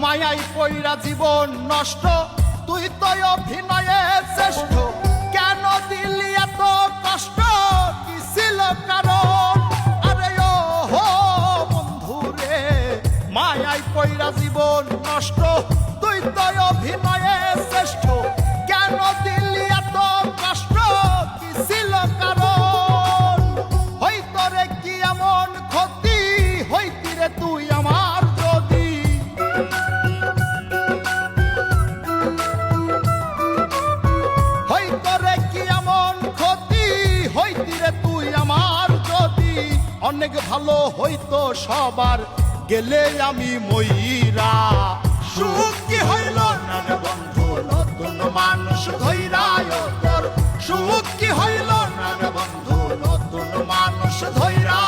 মায়াই পইরা জীবন নষ্ট, তুই তো অভিনয়ে শ্রেষ্ঠ। কেন দিলি এত কষ্ট, কি ছিল কারণ? আরে ও হো বন্ধু রে, মায়াই পইরা জীবন নষ্ট, তুই তো অভিনয়ে শ্রেষ্ঠ। কেন দিলি এত কষ্ট, কি ছিল কারণ? হইতো রে কি এমন ক্ষতি, হইতি রে তুই আমার যদি। হইতো রে কি এমন ক্ষতি, হইতি রে তুই আমার যদি। অনেক ভালো হইতো সবার, গেলে আমি ময়রা। সুখ কি হইল না রে বন্ধু, নতুন মানুষ ধইরা তোর। সুখ কি হইল না রে বন্ধু, নতুন মানুষ ধইরা।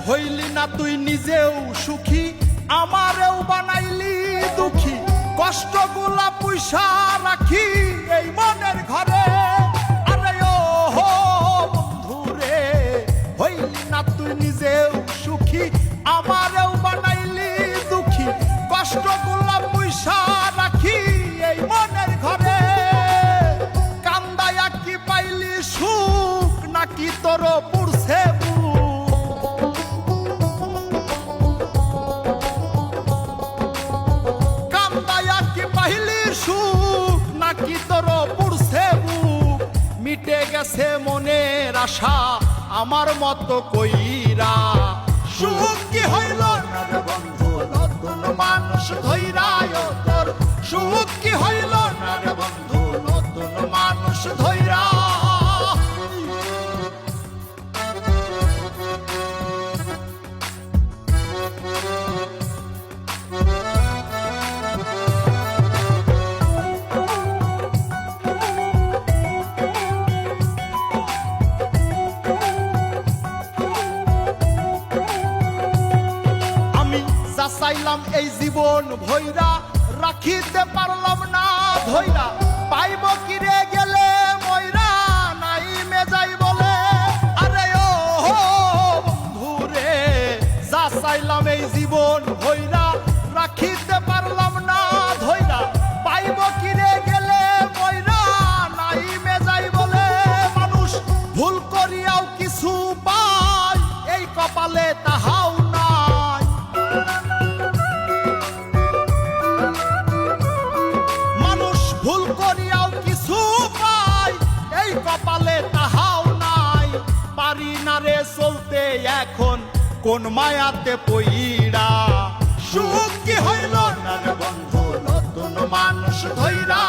হইলি না তুই নিজেও সুখী, আমারেও বানাইলি দুঃখী। কষ্টগুলা পুইসা রাখি এই মনের ঘরে। আরে ও হো বন্ধু রে, হইলি না তুই নিজেও সুখী, আমারেও বানাইলি দুঃখী। কষ্টগুলা পুইসা রাখি এই মনের ঘরে। কান্দায়া কি পাইলি সুখ, নাকি তোর পুরছে সুখ, নাকি তোর পুরছে বুক? মিটে গেছে মনের আশা আমার মতো কইরা। সুখ কি হইল না রে বন্ধু, নতুন মানুষ ধইরা তোর। সুখ কি হইল না রে বন্ধু, নতুন মানুষ ধইরা। চাইলাম এই জীবন ভৈরা, রাখিতে পারলাম না ধৈরা। পাইব কিরে গেলে ময়রা, নাই মে যাই বলে। আরে ও হো বন্ধু রে, যা চাইলাম এই জীবন ভৈরা, রাখিতে পারলাম না ধৈরা। পাইব কিরে গেলে ময়রা, নাই মে যাই বলে। মানুষ ভুল করিয়াও কিছু পায়, এই কপালে তাহাও নাই। ভুল করিয়াও কিছু পাই, এই কপালে তাহাও নাই। পারি না রে চলতে এখন কোন মায়াতে পইরা। সুখ কি হইল না রে বন্ধু, নতুন মানুষ ধইরা